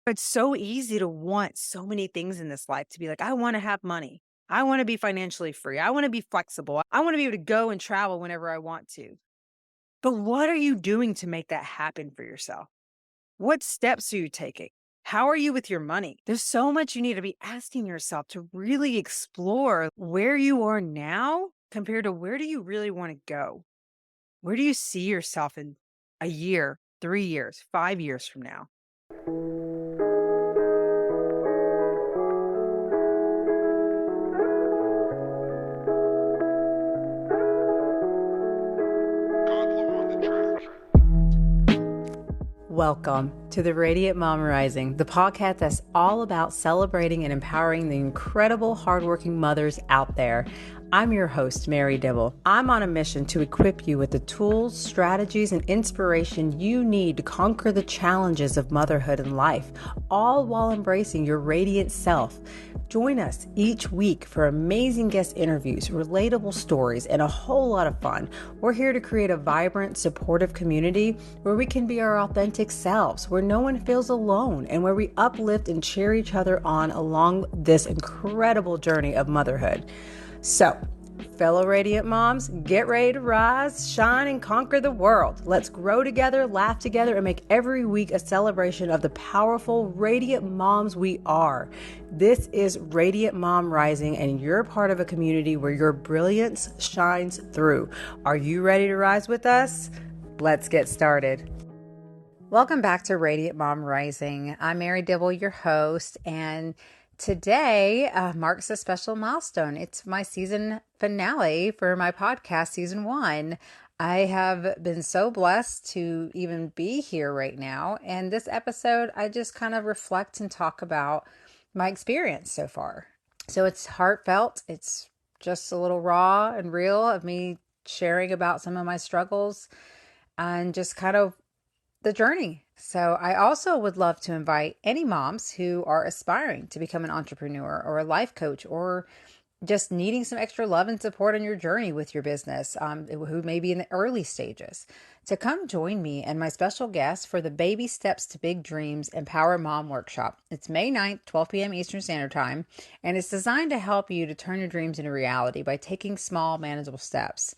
It's so easy to want so many things in this life to be like, I want to have money. I want to be financially free. I want to be flexible. I want to be able to go and travel whenever I want to. But what are you doing to make that happen for yourself? What steps are you taking? How are you with your money? There's so much you need to be asking yourself to really explore where you are now compared to where do you really want to go? Where do you see yourself in a year, 3 years, 5 years from now? Welcome to the Radiant Mom Rising, the podcast that's all about celebrating and empowering the incredible hardworking mothers out there. I'm your host, Mary Dibble. I'm on a mission to equip you with the tools, strategies, and inspiration you need to conquer the challenges of motherhood and life, all while embracing your radiant self. Join us each week for amazing guest interviews, relatable stories, and a whole lot of fun. We're here to create a vibrant, supportive community where we can be our authentic selves, where no one feels alone, and where we uplift and cheer each other on along this incredible journey of motherhood. So, fellow Radiant Moms, get ready to rise, shine, and conquer the world. Let's grow together, laugh together, and make every week a celebration of the powerful, radiant moms we are. This is Radiant Mom Rising, and you're part of a community where your brilliance shines through. Are you ready to rise with us? Let's get started. Welcome back to Radiant Mom Rising. I'm Mary Dibble, your host, and today marks a special milestone. It's my season finale for my podcast, season 1. I have been so blessed to even be here right now. And this episode, I just kind of reflect and talk about my experience so far. So it's heartfelt. It's just a little raw and real of me sharing about some of my struggles and just kind of the journey. So I also would love to invite any moms who are aspiring to become an entrepreneur or a life coach or just needing some extra love and support on your journey with your business, who may be in the early stages, to come join me and my special guest for the Baby Steps to Big Dreams Empower Mom Workshop. It's May 9th, 12 p.m. Eastern Standard Time, and it's designed to help you to turn your dreams into reality by taking small, manageable steps.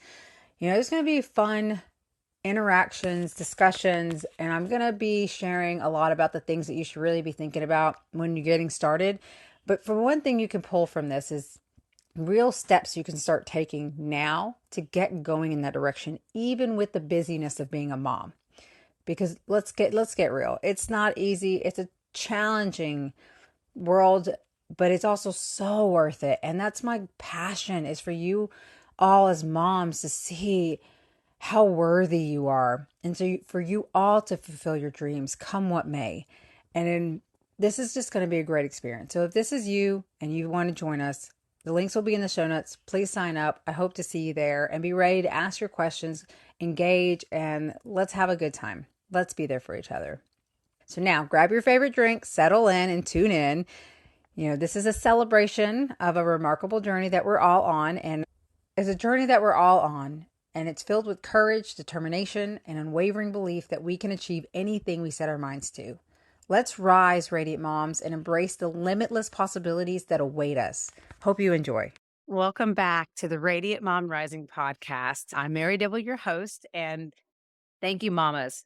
There's going to be fun interactions, discussions, and I'm going to be sharing a lot about the things that you should really be thinking about when you're getting started. But for one thing you can pull from this is real steps you can start taking now to get going in that direction, even with the busyness of being a mom. Because let's get real. It's not easy. It's a challenging world, but it's also so worth it. And that's my passion, is for you all as moms to see how worthy you are. And so for you all to fulfill your dreams, come what may. This is just going to be a great experience. So if this is you and you want to join us, the links will be in the show notes. Please sign up. I hope to see you there and be ready to ask your questions, engage, and let's have a good time. Let's be there for each other. So now grab your favorite drink, settle in, and tune in. This is a celebration of a remarkable journey that we're all on, and it's a journey that we're all on. And it's filled with courage, determination, and unwavering belief that we can achieve anything we set our minds to. Let's rise, Radiant Moms, and embrace the limitless possibilities that await us. Hope you enjoy. Welcome back to the Radiant Mom Rising podcast. I'm Mary Dibble, your host, and thank you, mamas,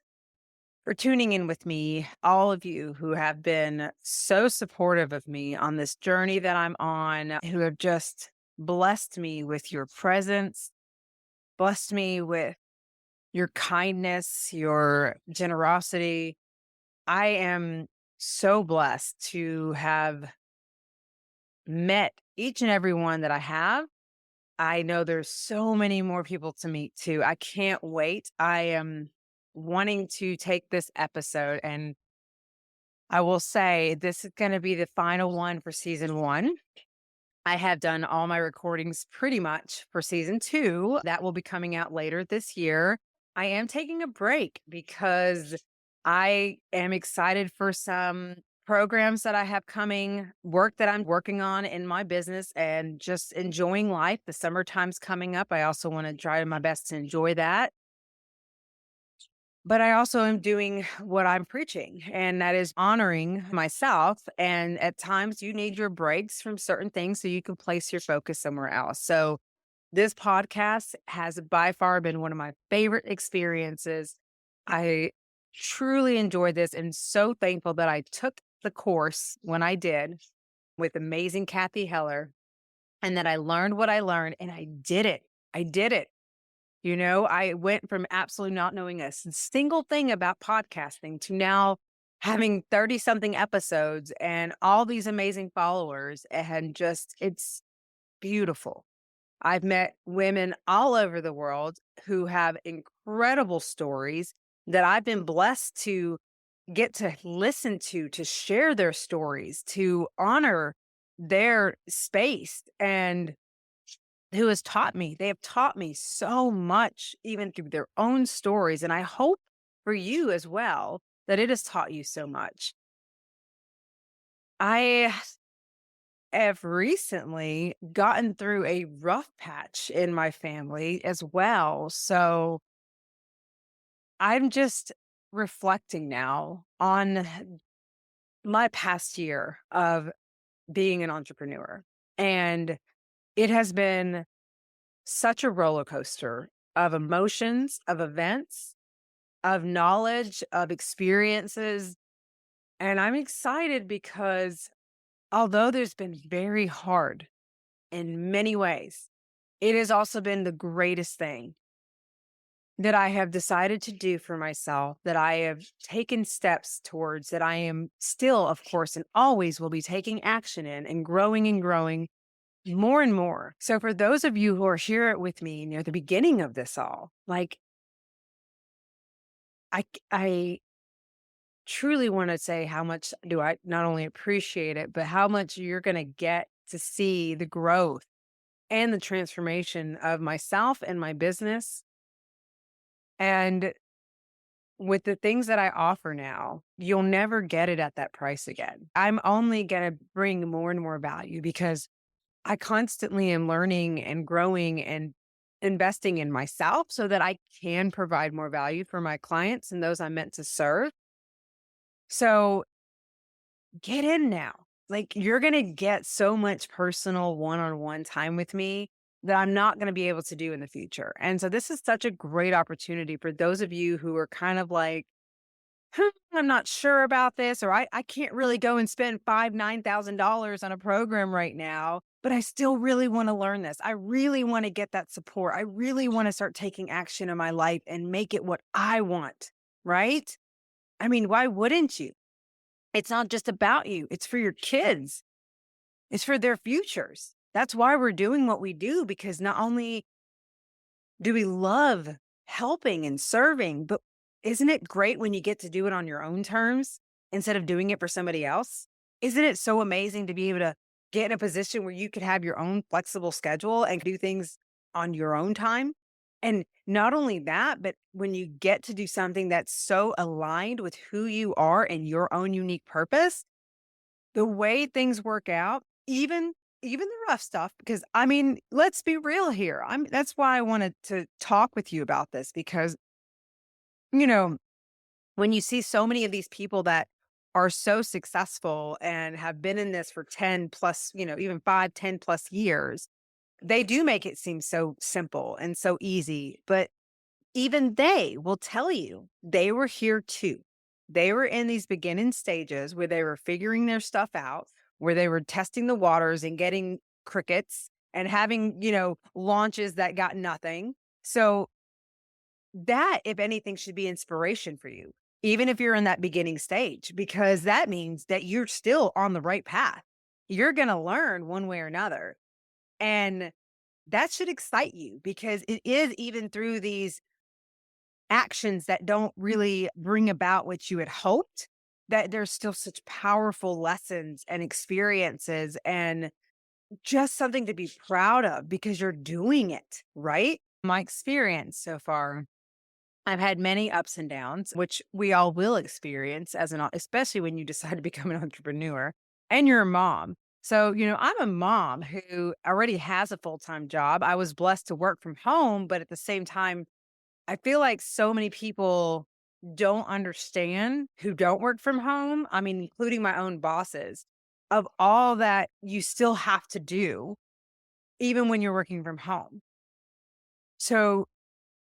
for tuning in with me, all of you who have been so supportive of me on this journey that I'm on, who have just blessed me with your presence, blessed me with your kindness, your generosity. I am so blessed to have met each and every one that I have. I know there's so many more people to meet too. I can't wait. I am wanting to take this episode, and I will say this is going to be the final one for season 1. I have done all my recordings pretty much for season 2. That will be coming out later this year. I am taking a break because I am excited for some programs that I have coming, work that I'm working on in my business, and just enjoying life. The summertime's coming up. I also want to try my best to enjoy that. but I also am doing what I'm preaching, and that is honoring myself. And at times you need your breaks from certain things so you can place your focus somewhere else. So this podcast has by far been one of my favorite experiences. I truly enjoyed this and so thankful that I took the course when I did with amazing Kathy Heller and that I learned what I learned and I did it. I did it. I went from absolutely not knowing single thing about podcasting to now having 30 something episodes and all these amazing followers. And just, it's beautiful. I've met women all over the world who have incredible stories that I've been blessed to get to listen to share their stories, to honor their space. And who has taught me. They have taught me so much, even through their own stories. And I hope for you as well that it has taught you so much. I have recently gotten through a rough patch in my family as well. So I'm just reflecting now on my past year of being an entrepreneur. And it has been such a roller coaster of emotions, of events, of knowledge, of experiences. And I'm excited because although there's been very hard in many ways, it has also been the greatest thing that I have decided to do for myself, that I have taken steps towards, that I am still, of course, and always will be taking action in and growing more and more. So for those of you who are here with me near the beginning of this all, like I truly want to say how much do I not only appreciate it, but how much you're going to get to see the growth and the transformation of myself and my business. And with the things that I offer now, you'll never get it at that price again. I'm only going to bring more and more value because I constantly am learning and growing and investing in myself so that I can provide more value for my clients and those I'm meant to serve. So get in now. Like, you're going to get so much personal one on one time with me that I'm not going to be able to do in the future. And so, this is such a great opportunity for those of you who are kind of like, I'm not sure about this, or I can't really go and spend $9,000 on a program right now, but I still really want to learn this. I really want to get that support. I really want to start taking action in my life and make it what I want. Right. I mean, why wouldn't you? It's not just about you. It's for your kids. It's for their futures. That's why we're doing what we do, because not only do we love helping and serving, but isn't it great when you get to do it on your own terms instead of doing it for somebody else? Isn't it so amazing to be able to get in a position where you could have your own flexible schedule and do things on your own time? And not only that, but when you get to do something that's so aligned with who you are and your own unique purpose, the way things work out, even the rough stuff, because I mean, let's be real here. That's why I wanted to talk with you about this because, you know, when you see so many of these people that are so successful and have been in this for 10 plus, even 5, 10 plus years, they do make it seem so simple and so easy. But even they will tell you they were here too. They were in these beginning stages where they were figuring their stuff out, where they were testing the waters and getting crickets and having, launches that got nothing. So that, if anything, should be inspiration for you, even if you're in that beginning stage, because that means that you're still on the right path. You're going to learn one way or another. And that should excite you because it is even through these actions that don't really bring about what you had hoped, that there's still such powerful lessons and experiences and just something to be proud of because you're doing it, right? My experience so far, I've had many ups and downs, which we all will experience especially when you decide to become an entrepreneur and you're a mom. So, I'm a mom who already has a full-time job. I was blessed to work from home, but at the same time, I feel like so many people don't understand who don't work from home, I mean, including my own bosses, of all that you still have to do even when you're working from home. So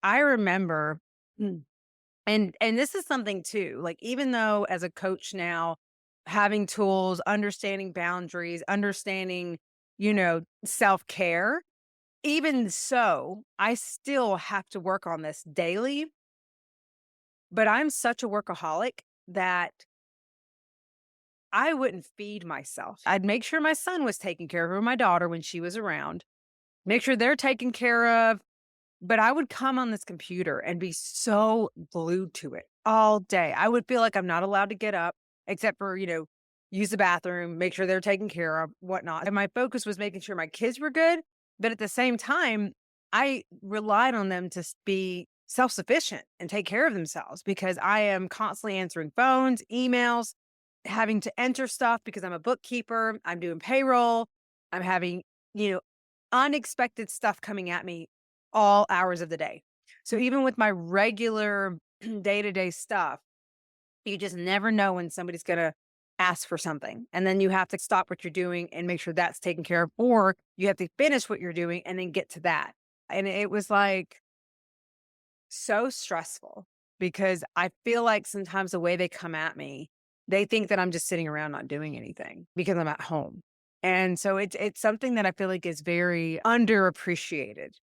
I remember, mm, and this is something too, like even though as a coach now, having tools, understanding boundaries, understanding, self-care, even so, I still have to work on this daily, but I'm such a workaholic that I wouldn't feed myself. I'd make sure my son was taken care of or my daughter when she was around, make sure they're taken care of. But I would come on this computer and be so glued to it all day. I would feel like I'm not allowed to get up except for, use the bathroom, make sure they're taken care of, whatnot. And my focus was making sure my kids were good. But at the same time, I relied on them to be self sufficient and take care of themselves because I am constantly answering phones, emails, having to enter stuff because I'm a bookkeeper, I'm doing payroll, I'm having, you know, unexpected stuff coming at me all hours of the day. So even with my regular day-to-day stuff, you just never know when somebody's going to ask for something. And then you have to stop what you're doing and make sure that's taken care of, or you have to finish what you're doing and then get to that. And it was like so stressful because I feel like sometimes the way they come at me, they think that I'm just sitting around not doing anything because I'm at home. And so it's something that I feel like is very underappreciated.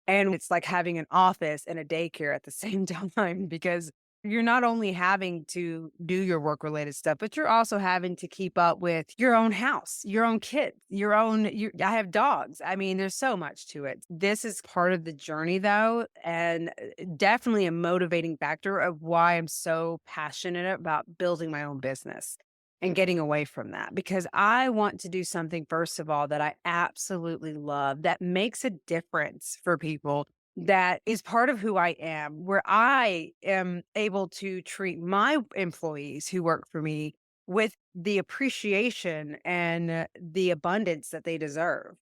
And it's like having an office and a daycare at the same time because you're not only having to do your work related stuff, but you're also having to keep up with your own house, your own kids, I have dogs. I mean, there's so much to it. This is part of the journey though, and definitely a motivating factor of why I'm so passionate about building my own business and getting away from that because I want to do something, first of all, that I absolutely love that makes a difference for people, that is part of who I am, where I am able to treat my employees who work for me with the appreciation and the abundance that they deserve.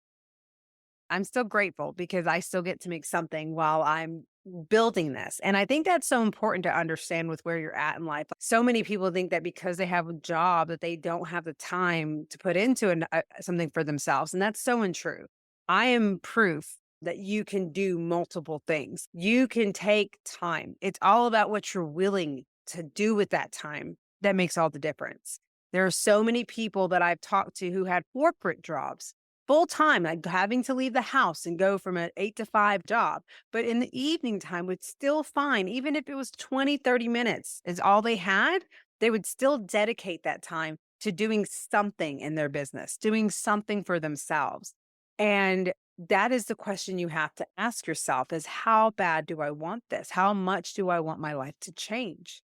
I'm still grateful because I still get to make something while I'm building this. And I think that's so important to understand with where you're at in life. So many people think that because they have a job that they don't have the time to put into something for themselves. And that's so untrue. I am proof that you can do multiple things. You can take time. It's all about what you're willing to do with that time that makes all the difference. There are so many people that I've talked to who had corporate jobs full time, like having to leave the house and go from an 8 to 5 job. But in the evening time would still fine. Even if it was 20, 30 minutes is all they had, they would still dedicate that time to doing something in their business, doing something for themselves. And that is the question you have to ask yourself is how bad do I want this? How much do I want my life to change?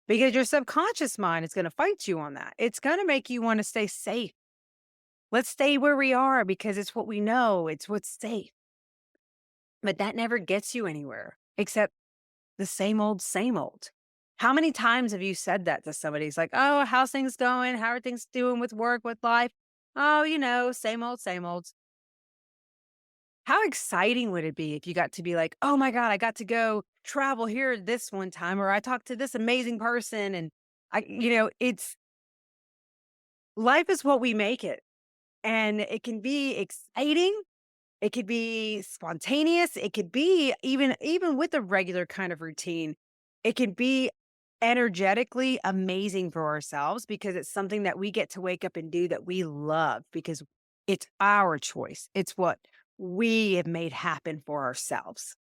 Because your subconscious mind is going to fight you on that. It's going to make you want to stay safe. Let's stay where we are because it's what we know, it's what's safe. But that never gets you anywhere except the same old, same old. How many times have you said that to somebody? It's like, oh, how's things going? How are things doing with work, with life? Oh, same old, same old. How exciting would it be if you got to be like, oh my God, I got to go travel here this one time, or I talked to this amazing person. And it's life is what we make it. And it can be exciting. It could be spontaneous. It could be even with a regular kind of routine, it can be energetically amazing for ourselves because it's something that we get to wake up and do that we love because it's our choice. It's what we have made happen for ourselves.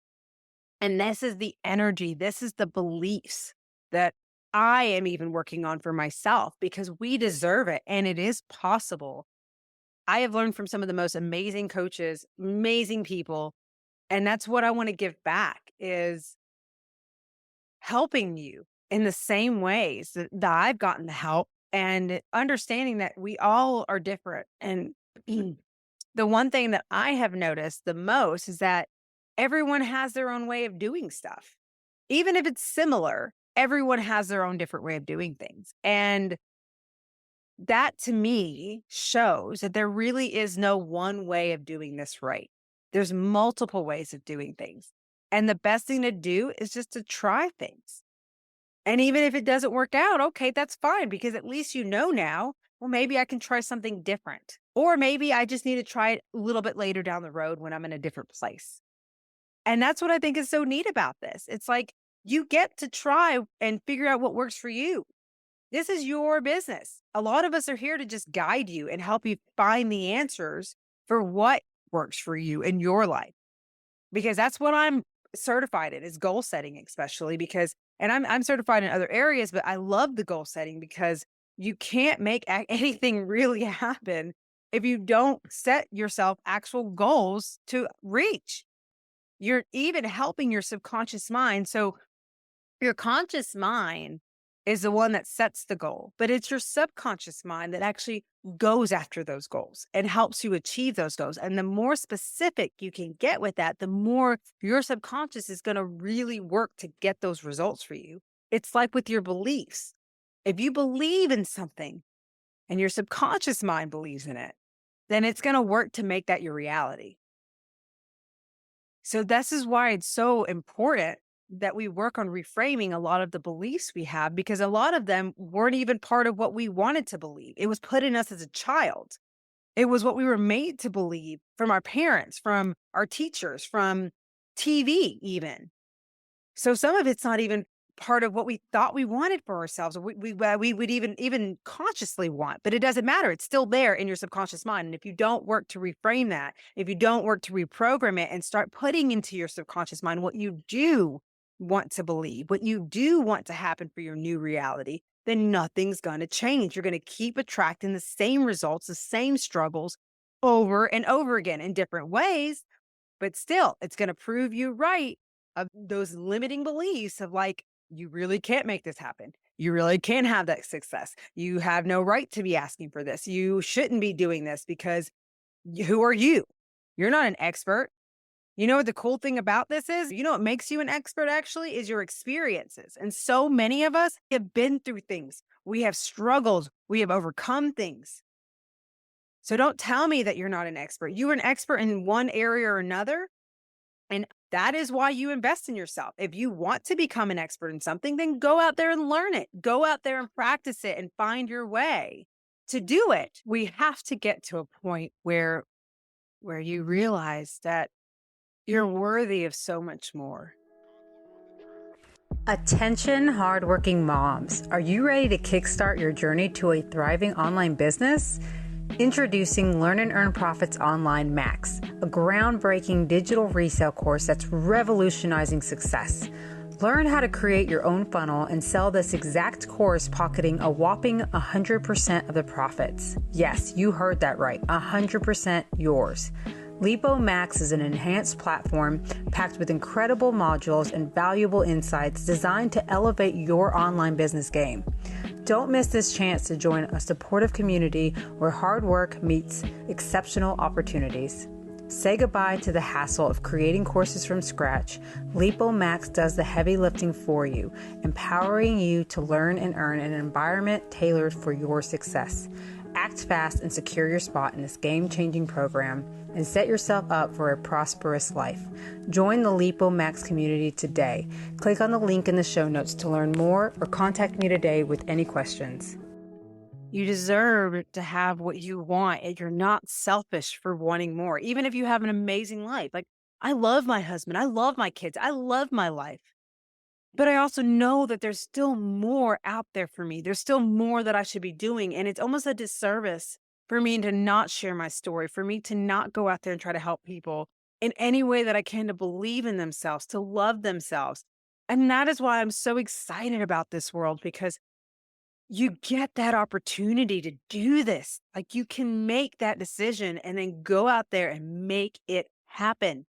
And this is the energy, this is the beliefs that I am even working on for myself because we deserve it and it is possible. I have learned from some of the most amazing coaches, amazing people, and that's what I want to give back is helping you in the same ways that I've gotten the help and understanding that we all are different. And the one thing that I have noticed the most is that everyone has their own way of doing stuff. Even if it's similar, everyone has their own different way of doing things. And that to me shows that there really is no one way of doing this right. There's multiple ways of doing things. And the best thing to do is just to try things. And even if it doesn't work out, okay, that's fine because at least you know now, well, maybe I can try something different. Or maybe I just need to try it a little bit later down the road when I'm in a different place. And that's what I think is so neat about this. It's like you get to try and figure out what works for you. This is your business. A lot of us are here to just guide you and help you find the answers for what works for you in your life. Because that's what I'm certified in is goal setting, especially because, and I'm certified in other areas, but I love the goal setting because you can't make anything really happen if you don't set yourself actual goals to reach. You're even helping your subconscious mind. So your conscious mind is the one that sets the goal, but it's your subconscious mind that actually goes after those goals and helps you achieve those goals. And the more specific you can get with that, the more your subconscious is going to really work to get those results for you. It's like with your beliefs. If you believe in something and your subconscious mind believes in it, then it's going to work to make that your reality. So this is why it's so important that we work on reframing a lot of the beliefs we have because a lot of them weren't even part of what we wanted to believe. It was put in us as a child. It was what we were made to believe from our parents, from our teachers, from TV even. So some of it's not even part of what we thought we wanted for ourselves, or we would even consciously want. But it doesn't matter; it's still there in your subconscious mind. And if you don't work to reframe that, if you don't work to reprogram it, and start putting into your subconscious mind what you do want to believe, what you do want to happen for your new reality, then nothing's going to change. You're going to keep attracting the same results, the same struggles over and over again in different ways but still, it's gonna prove you right of those limiting beliefs of like, you really can't make this happen. You really can't have that success. You have no right to be asking for this. You shouldn't be doing this because who are you? You're not an expert. You know what the cool thing about this is? You know what makes you an expert actually is your experiences. And so many of us have been through things. We have struggled. We have overcome things. So don't tell me that you're not an expert. You are an expert in one area or another. And that is why you invest in yourself. If you want to become an expert in something, then go out there and learn it. Go out there and practice it and find your way to do it. We have to get to a point where you realize that you're worthy of so much more. Attention, hardworking moms. Are you ready to kickstart your journey to a thriving online business? Introducing Learn and Earn Profits Online Max, a groundbreaking digital resale course that's revolutionizing success. Learn how to create your own funnel and sell this exact course, pocketing a whopping 100% of the profits. Yes, you heard that right, 100% yours. Lipo Max is an enhanced platform packed with incredible modules and valuable insights designed to elevate your online business game. Don't miss this chance to join a supportive community where hard work meets exceptional opportunities. Say goodbye to the hassle of creating courses from scratch. Lipo Max does the heavy lifting for you, empowering you to learn and earn in an environment tailored for your success. Act fast and secure your spot in this game-changing program and set yourself up for a prosperous life. Join the Lipo Max community today. Click on the link in the show notes to learn more or contact me today with any questions. You deserve to have what you want, and you're not selfish for wanting more, even if you have an amazing life. Like, I love my husband. I love my kids. I love my life. But I also know that there's still more out there for me. There's still more that I should be doing. And it's almost a disservice for me to not share my story, for me to not go out there and try to help people in any way that I can to believe in themselves, to love themselves. And that is why I'm so excited about this world because you get that opportunity to do this. Like you can make that decision and then go out there and make it happen.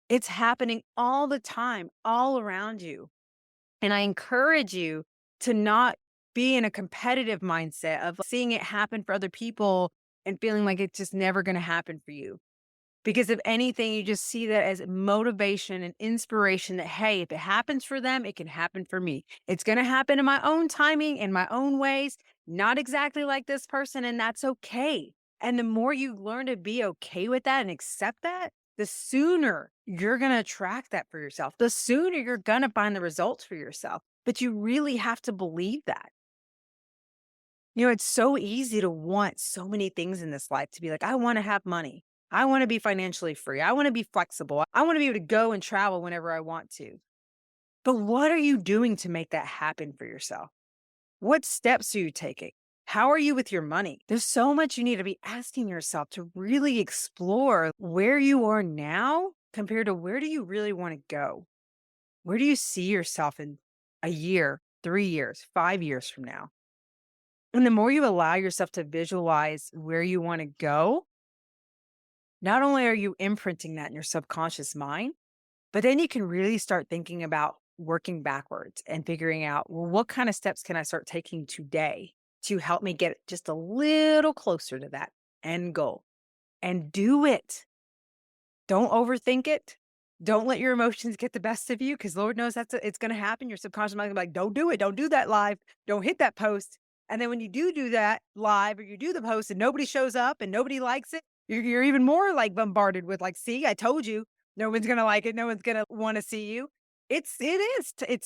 It's happening all the time, all around you. And I encourage you to not be in a competitive mindset of seeing it happen for other people and feeling like it's just never going to happen for you. Because if anything, you just see that as motivation and inspiration that, hey, if it happens for them, it can happen for me. It's going to happen in my own timing, in my own ways, not exactly like this person. And that's okay. And the more you learn to be okay with that and accept that, the sooner you're going to attract that for yourself. The sooner you're going to find the results for yourself. but you really have to believe that. It's so easy to want so many things in this life to be like, I want to have money. I want to be financially free. I want to be flexible. I want to be able to go and travel whenever I want to. But what are you doing to make that happen for yourself? What steps are you taking? How are you with your money? There's so much you need to be asking yourself to really explore where you are now compared to where do you really want to go? Where do you see yourself in a year, 3 years, 5 years from now? And the more you allow yourself to visualize where you want to go, not only are you imprinting that in your subconscious mind, but then you can really start thinking about working backwards and figuring out, well, what kind of steps can I start taking today to help me get just a little closer to that end goal? And do it. Don't overthink it. Don't let your emotions get the best of you because Lord knows it's going to happen. Your subconscious mind is like, don't do it. Don't do that live. Don't hit that post. And then when you do that live or you do the post and nobody shows up and nobody likes it, you're even more like bombarded with like, see, I told you no one's going to like it. No one's going to want to see you. It's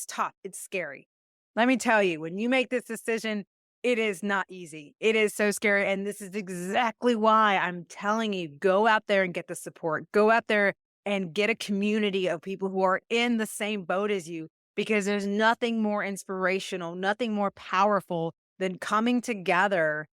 tough. It's scary. Let me tell you, when you make this decision, it is not easy. It is so scary. And this is exactly why I'm telling you, go out there and get the support. Go out there and get a community of people who are in the same boat as you, because there's nothing more inspirational, nothing more powerful than coming together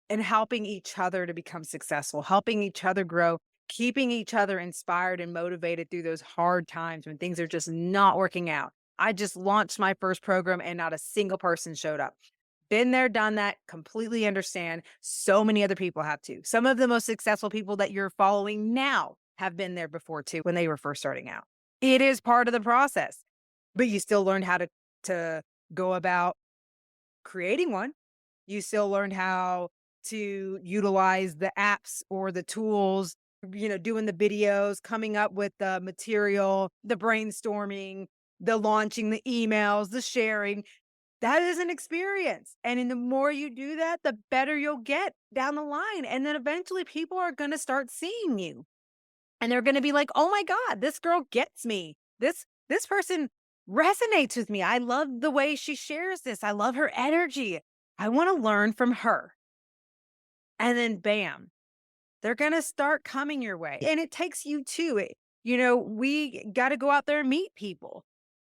and helping each other to become successful, helping each other grow, keeping each other inspired and motivated through those hard times when things are just not working out. I just launched my first program and not a single person showed up. Been there, done that, completely understand. So many other people have too. Some of the most successful people that you're following now have been there before too when they were first starting out. It is part of the process, but you still learned how to go about creating one. You still learned how to utilize the apps or the tools, doing the videos, coming up with the material, the brainstorming, the launching, the emails, the sharing. That is an experience. And in the more you do that, the better you'll get down the line. And then eventually people are going to start seeing you and they're going to be like, oh my God, this girl gets me. This person resonates with me. I love the way she shares this. I love her energy. I want to learn from her. And then bam, they're going to start coming your way. And it takes you to it. We got to go out there and meet people.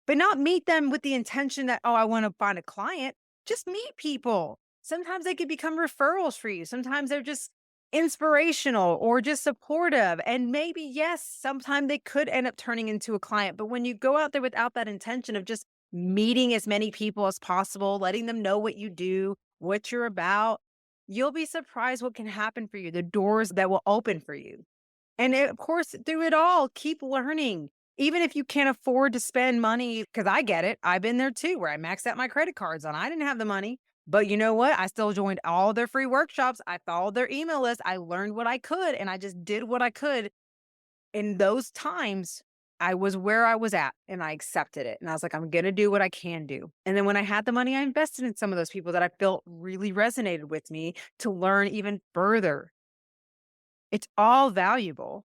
But not meet them with the intention that, oh, I want to find a client. Just meet people. Sometimes they could become referrals for you. Sometimes they're just inspirational or just supportive. And maybe, yes, sometimes they could end up turning into a client. But when you go out there without that intention of just meeting as many people as possible, letting them know what you do, what you're about, you'll be surprised what can happen for you, the doors that will open for you. And of course, through it all, keep learning. Even if you can't afford to spend money, because I get it. I've been there too, where I maxed out my credit cards on. I didn't have the money. But you know what? I still joined all their free workshops. I followed their email list. I learned what I could and I just did what I could. In those times, I was where I was at and I accepted it. And I was like, I'm going to do what I can do. And then when I had the money, I invested in some of those people that I felt really resonated with me to learn even further. It's all valuable.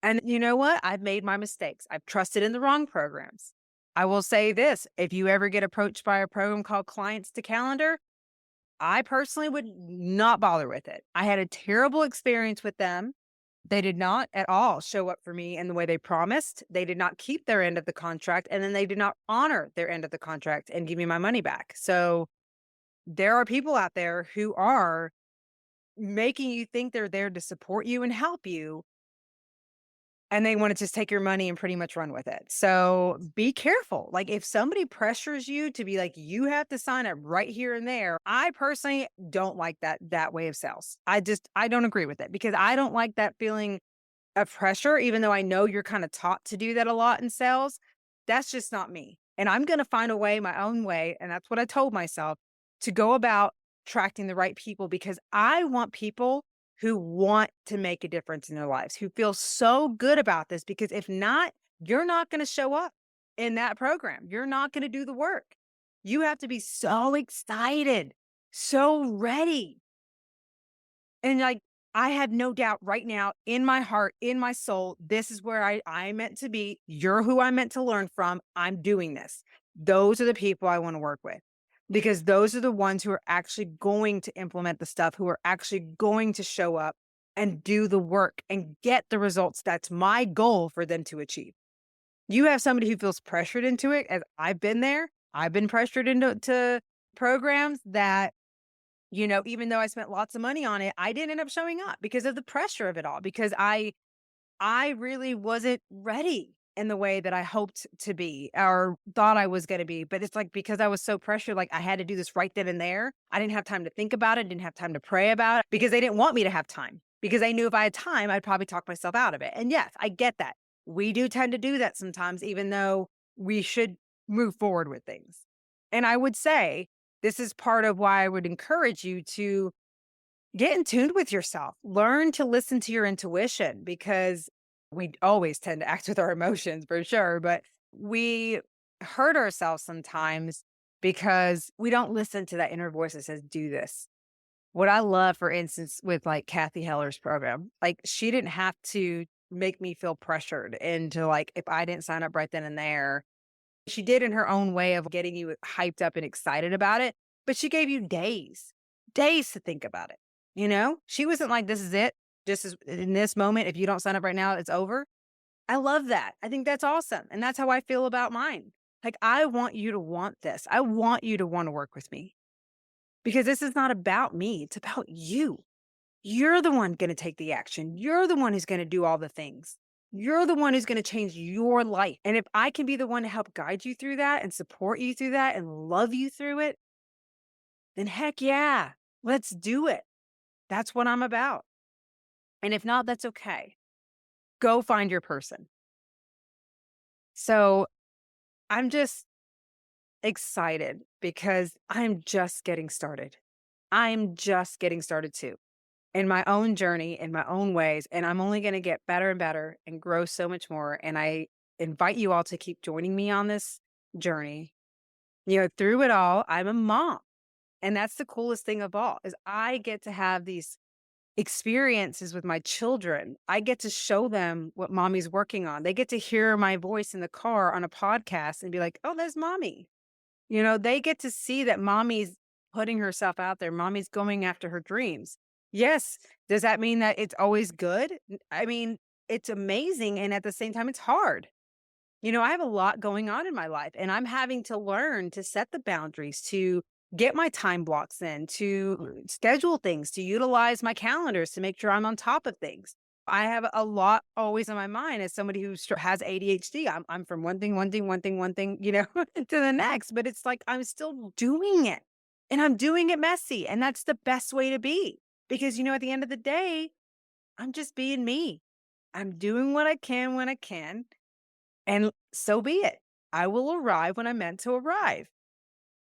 And you know what? I've made my mistakes. I've trusted in the wrong programs. I will say this, if you ever get approached by a program called Clients to Calendar, I personally would not bother with it. I had a terrible experience with them. They did not at all show up for me in the way they promised. They did not keep their end of the contract, and then they did not honor their end of the contract and give me my money back. So there are people out there who are making you think they're there to support you and help you, and they wanna just take your money and pretty much run with it. So be careful. Like if somebody pressures you to be like, you have to sign up right here and there. I personally don't like that way of sales. I don't agree with it because I don't like that feeling of pressure, even though I know you're kind of taught to do that a lot in sales. That's just not me. And I'm going to find a way, my own way. And that's what I told myself to go about attracting the right people because I want people who want to make a difference in their lives, who feel so good about this. Because if not, you're not going to show up in that program. You're not going to do the work. You have to be so excited, so ready. And like, I have no doubt right now in my heart, in my soul, this is where I meant to be. You're who I meant to learn from. I'm doing this. those are the people I want to work with because those are the ones who are actually going to implement the stuff, who are actually going to show up and do the work and get the results. That's my goal for them to achieve. You have somebody who feels pressured into it, as I've been there. I've been pressured into programs that, even though I spent lots of money on it, I didn't end up showing up because of the pressure of it all, because I really wasn't ready in the way that I hoped to be or thought I was going to be. But it's like because I was so pressured, like I had to do this right then and there. I didn't have time to think about it, didn't have time to pray about it because they didn't want me to have time because they knew if I had time, I'd probably talk myself out of it. And yes, I get that. We do tend to do that sometimes, even though we should move forward with things. And I would say this is part of why I would encourage you to get in tune with yourself. Learn to listen to your intuition because we always tend to act with our emotions for sure, but we hurt ourselves sometimes because we don't listen to that inner voice that says, do this. What I love, for instance, with like Kathy Heller's program, like she didn't have to make me feel pressured into like, if I didn't sign up right then and there, she did in her own way of getting you hyped up and excited about it, but she gave you days, days to think about it. She wasn't like, this is it. Just as in this moment, if you don't sign up right now, it's over. I love that. I think that's awesome. And that's how I feel about mine. Like, I want you to want this. I want you to want to work with me because this is not about me. It's about you. You're the one going to take the action. You're the one who's going to do all the things. You're the one who's going to change your life. And if I can be the one to help guide you through that and support you through that and love you through it, then heck yeah, let's do it. That's what I'm about. And if not, that's okay. Go find your person. So I'm just excited because I'm just getting started. I'm just getting started too in my own journey, in my own ways. And I'm only going to get better and better and grow so much more. And I invite you all to keep joining me on this journey. Through it all, I'm a mom. And that's the coolest thing of all is I get to have these experiences with my children. I get to show them what mommy's working on. They get to hear my voice in the car on a podcast and be like, oh, there's mommy. They get to see that mommy's putting herself out there. Mommy's going after her dreams. Yes. Does that mean that it's always good? I mean, it's amazing. And at the same time, it's hard. I have a lot going on in my life and I'm having to learn to set the boundaries, to get my time blocks in, to schedule things, to utilize my calendars to make sure I'm on top of things. I have a lot always on my mind as somebody who has ADHD. I'm from one thing, to the next, but it's like I'm still doing it and I'm doing it messy. And that's the best way to be because, at the end of the day, I'm just being me. I'm doing what I can when I can. And so be it. I will arrive when I'm meant to arrive.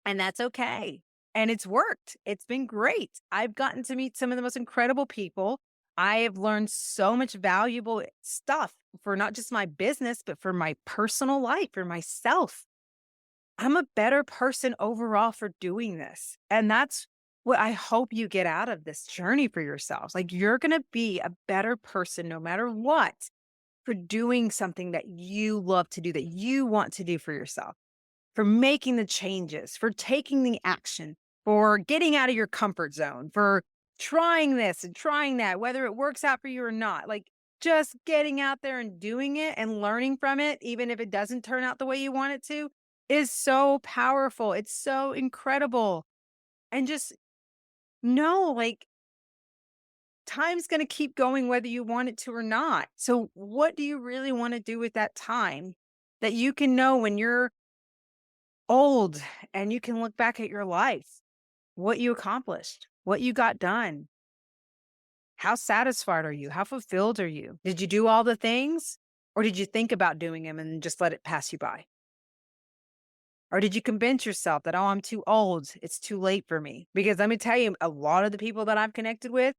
And that's okay. And it's worked. It's been great. I've gotten to meet some of the most incredible people. I have learned so much valuable stuff for not just my business, but for my personal life, for myself. I'm a better person overall for doing this. And that's what I hope you get out of this journey for yourselves. Like you're going to be a better person no matter what for doing something that you love to do, that you want to do for yourself, for making the changes, for taking the action, for getting out of your comfort zone, for trying this and trying that, whether it works out for you or not. Like just getting out there and doing it and learning from it, even if it doesn't turn out the way you want it to, is so powerful. It's so incredible. And just know, like, time's going to keep going whether you want it to or not. So what do you really want to do with that time that you can know when you're old and you can look back at your life, what you accomplished, what you got done? How satisfied are you? How fulfilled are you? Did you do all the things or did you think about doing them and just let it pass you by? Or did you convince yourself that, oh, I'm too old. It's too late for me? Because let me tell you, a lot of the people that I've connected with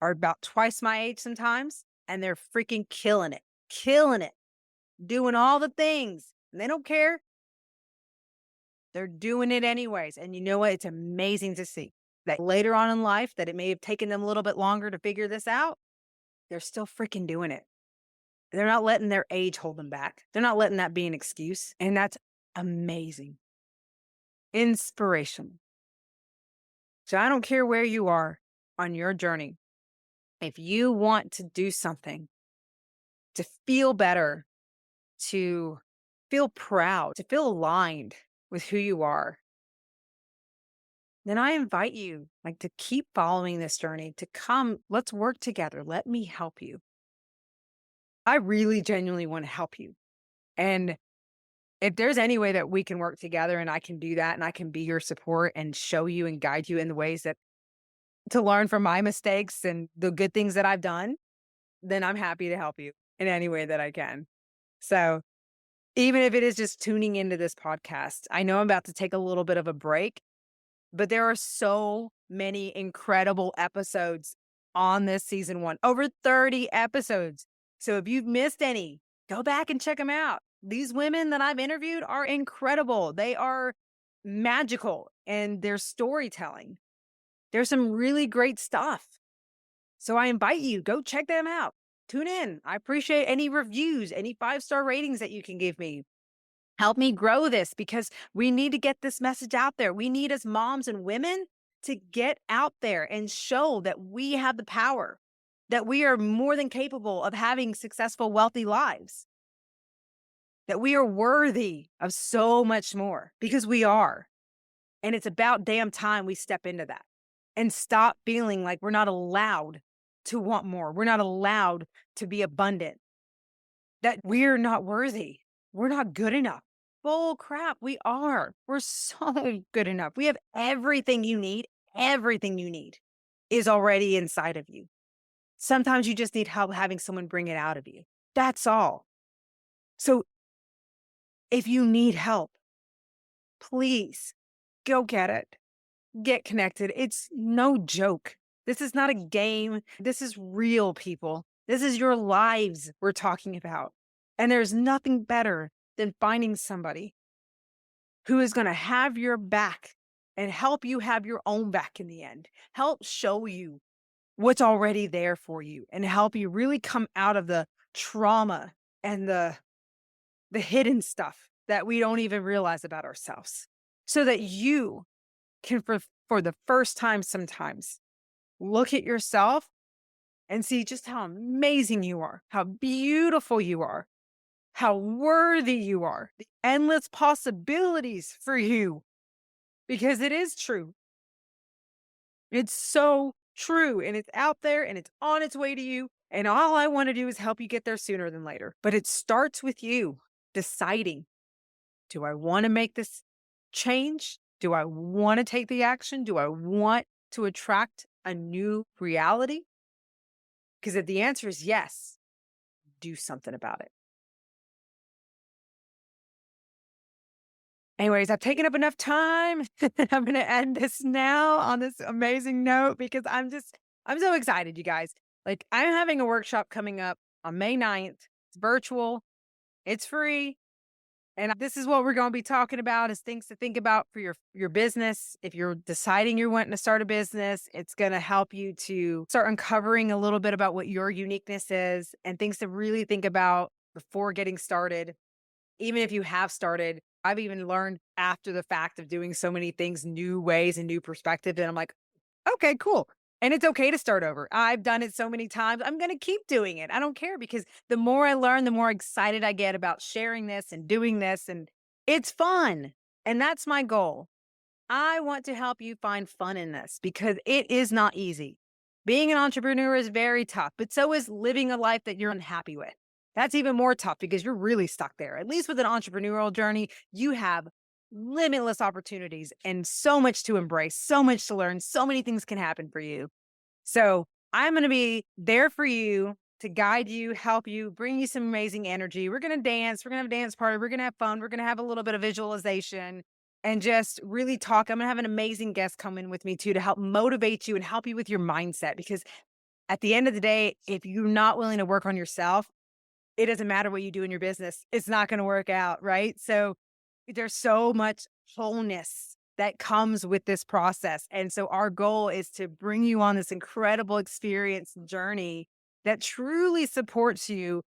are about twice my age sometimes, and they're freaking killing it, doing all the things. And they don't care. They're doing it anyways. And you know what? It's amazing to see that later on in life that it may have taken them a little bit longer to figure this out. They're still freaking doing it. They're not letting their age hold them back. They're not letting that be an excuse. And that's amazing, inspirational. So I don't care where you are on your journey. If you want to do something to feel better, to feel proud, to feel aligned with who you are, then I invite you like to keep following this journey, to come, let's work together. Let me help you. I really genuinely want to help you. And if there's any way that we can work together and I can do that and I can be your support and show you and guide you in the ways that to learn from my mistakes and the good things that I've done, then I'm happy to help you in any way that I can. So even if it is just tuning into this podcast, I know I'm about to take a little bit of a break, but there are so many incredible episodes on this season one, over 30 episodes. So if you've missed any, go back and check them out. These women that I've interviewed are incredible. They are magical in their storytelling. There's some really great stuff. So I invite you, go check them out. Tune in. I appreciate any reviews, any 5-star ratings that you can give me. Help me grow this because we need to get this message out there. We need, as moms and women, to get out there and show that we have the power, that we are more than capable of having successful, wealthy lives, that we are worthy of so much more because we are. And it's about damn time we step into that and stop feeling like we're not allowed to want more. We're not allowed to be abundant, that we're not worthy. We're not good enough. Bull crap. We are. We're so good enough. We have everything you need. Everything you need is already inside of you. Sometimes you just need help having someone bring it out of you. That's all. So if you need help, please go get it. Get connected. It's no joke. This is not a game. This is real, people. This is your lives we're talking about. And there's nothing better than finding somebody who is going to have your back and help you have your own back in the end. Help show you what's already there for you and help you really come out of the trauma and the hidden stuff that we don't even realize about ourselves so that you can, for the first time sometimes, look at yourself and see just how amazing you are, how beautiful you are, how worthy you are, the endless possibilities for you, because it is true. It's so true, and it's out there, and it's on its way to you, and all I want to do is help you get there sooner than later. But it starts with you deciding, do I want to make this change? Do I want to take the action? Do I want to attract a new reality? Because if the answer is yes, do something about it. Anyways, I've taken up enough time. I'm going to end this now on this amazing note because I'm so excited, you guys. Like, I'm having a workshop coming up on May 9th. It's virtual. It's free. And this is what we're going to be talking about is things to think about for your business. If you're deciding you're wanting to start a business, it's going to help you to start uncovering a little bit about what your uniqueness is and things to really think about before getting started. Even if you have started, I've even learned after the fact of doing so many things, new ways and new perspective. And I'm like, okay, cool. And it's okay to start over. I've done it so many times. I'm going to keep doing it. I don't care because the more I learn, the more excited I get about sharing this and doing this. And it's fun. And that's my goal. I want to help you find fun in this because it is not easy. Being an entrepreneur is very tough, but so is living a life that you're unhappy with. That's even more tough because you're really stuck there. At least with an entrepreneurial journey, you have limitless opportunities and so much to embrace, so much to learn, so many things can happen for you. So I'm going to be there for you to guide you, help you, bring you some amazing energy. We're going to dance. We're going to have a dance party. We're going to have fun. We're going to have a little bit of visualization and just really talk. I'm going to have an amazing guest come in with me too to help motivate you and help you with your mindset. Because at the end of the day, if you're not willing to work on yourself, it doesn't matter what you do in your business. It's not going to work out, right? So there's so much wholeness that comes with this process. And so our goal is to bring you on this incredible experience journey that truly supports you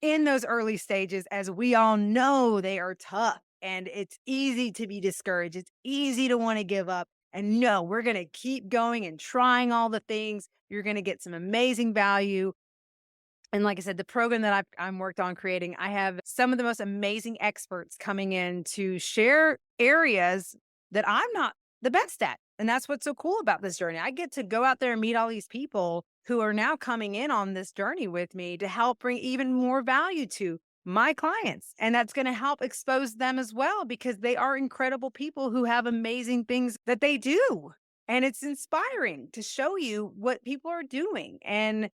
in those early stages, as we all know they are tough. and it's easy to be discouraged. It's easy to want to give up. And no, we're going to keep going and trying all the things. You're going to get some amazing value. And like I said, the program that I'm worked on creating, I have some of the most amazing experts coming in to share areas that I'm not the best at. And that's what's so cool about this journey. I get to go out there and meet all these people who are now coming in on this journey with me to help bring even more value to my clients. And that's going to help expose them as well, because they are incredible people who have amazing things that they do. And it's inspiring to show you what people are doing. And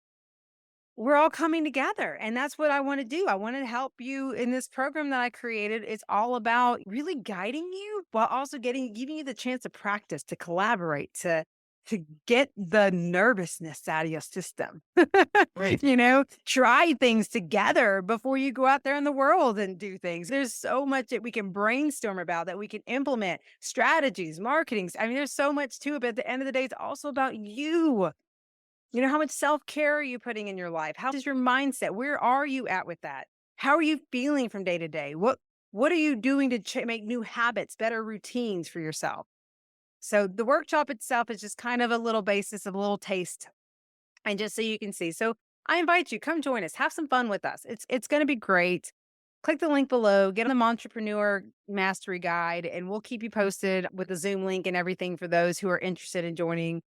we're all coming together, and that's what I want to do. I want to help you in this program that I created. It's all about really guiding you while also giving you the chance to practice, to collaborate, to get the nervousness out of your system. Right. Try things together before you go out there in the world and do things. There's so much that we can brainstorm about, that we can implement, strategies, marketings. I mean, there's so much to it, but at the end of the day, it's also about you. How much self-care are you putting in your life? How is your mindset? Where are you at with that? How are you feeling from day to day? What are you doing to make new habits, better routines for yourself? So the workshop itself is just kind of a little basis of a little taste, and just so you can see. So I invite you, come join us, have some fun with us. It's going to be great. Click the link below, get on the Entrepreneur Mastery Guide, and we'll keep you posted with the Zoom link and everything for those who are interested in joining.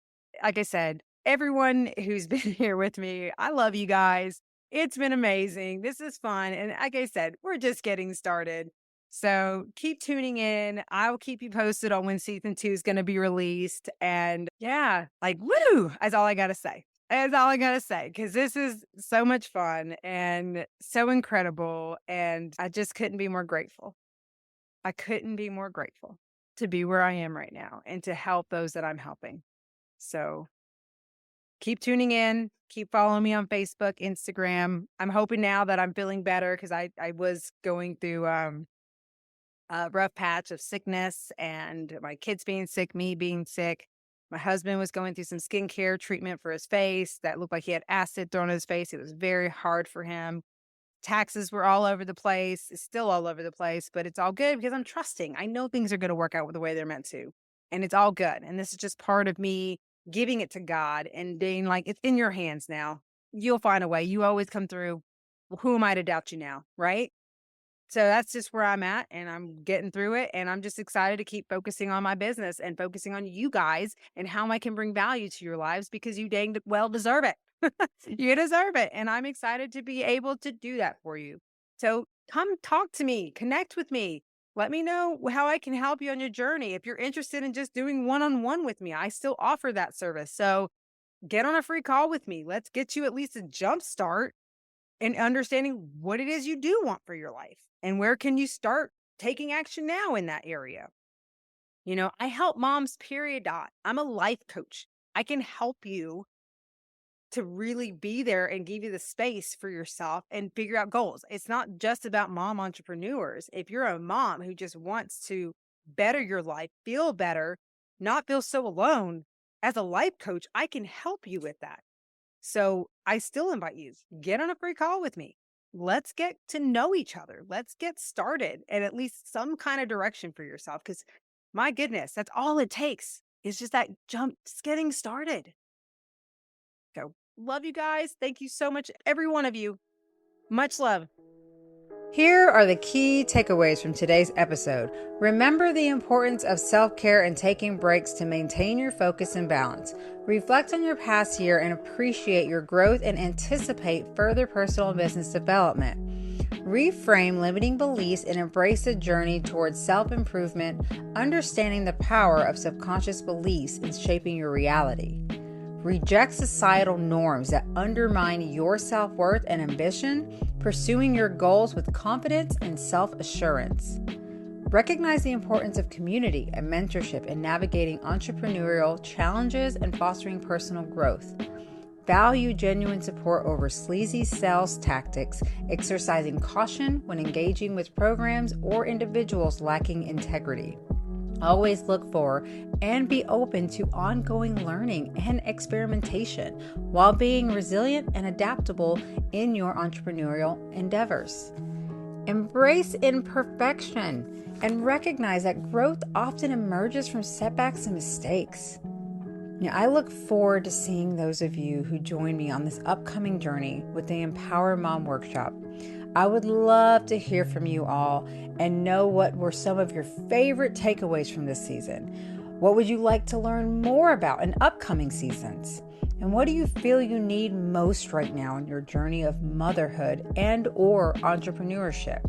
Like I said, everyone who's been here with me, I love you guys. It's been amazing. This is fun. And like I said, we're just getting started. So keep tuning in. I'll keep you posted on when season 2 is going to be released. And yeah, woo, that's all I got to say. That's all I got to say, because this is so much fun and so incredible. And I just couldn't be more grateful. I couldn't be more grateful to be where I am right now and to help those that I'm helping. So keep tuning in. Keep following me on Facebook, Instagram. I'm hoping now that I'm feeling better, because I was going through a rough patch of sickness, and my kids being sick, me being sick. My husband was going through some skincare treatment for his face that looked like he had acid thrown in his face. It was very hard for him. Taxes were all over the place. It's still all over the place, but it's all good because I'm trusting. I know things are going to work out the way they're meant to, and it's all good. And this is just part of me giving it to God and being like, it's in your hands now. You'll find a way. You always come through. Well, who am I to doubt you now? Right? So that's just where I'm at, and I'm getting through it. And I'm just excited to keep focusing on my business and focusing on you guys and how I can bring value to your lives, because you dang well deserve it. You deserve it. And I'm excited to be able to do that for you. So come talk to me, connect with me. Let me know how I can help you on your journey. If you're interested in just doing one-on-one with me, I still offer that service. So get on a free call with me. Let's get you at least a jump start in understanding what it is you do want for your life, and where can you start taking action now in that area. I help moms, period. I'm a life coach. I can help you to really be there and give you the space for yourself and figure out goals. It's not just about mom entrepreneurs. If you're a mom who just wants to better your life, feel better, not feel so alone, as a life coach, I can help you with that. So I still invite you, get on a free call with me. Let's get to know each other. Let's get started and at least some kind of direction for yourself. Because my goodness, that's all it takes. It's just that jump, just getting started. So love you guys. Thank you so much, every one of you. Much love. Here are the key takeaways from today's episode. Remember the importance of self-care and taking breaks to maintain your focus and balance. Reflect on your past year and appreciate your growth and anticipate further personal and business development. Reframe limiting beliefs and embrace the journey towards self-improvement, understanding the power of subconscious beliefs in shaping your reality. Reject societal norms that undermine your self-worth and ambition, pursuing your goals with confidence and self-assurance. Recognize the importance of community and mentorship in navigating entrepreneurial challenges and fostering personal growth. Value genuine support over sleazy sales tactics, exercising caution when engaging with programs or individuals lacking integrity. Always look for and be open to ongoing learning and experimentation while being resilient and adaptable in your entrepreneurial endeavors. Embrace imperfection and recognize that growth often emerges from setbacks and mistakes. I look forward to seeing those of you who join me on this upcoming journey with the Empower Mom Workshop. I would love to hear from you all and know what were some of your favorite takeaways from this season. What would you like to learn more about in upcoming seasons? And what do you feel you need most right now in your journey of motherhood and or entrepreneurship?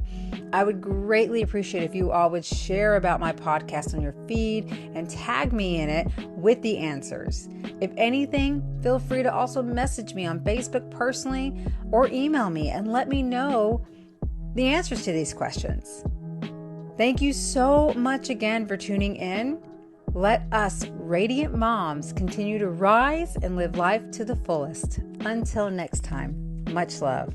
I would greatly appreciate if you all would share about my podcast on your feed and tag me in it with the answers. If anything, feel free to also message me on Facebook personally or email me and let me know the answers to these questions. Thank you so much again for tuning in. Let us radiant moms continue to rise and live life to the fullest. Until next time, much love.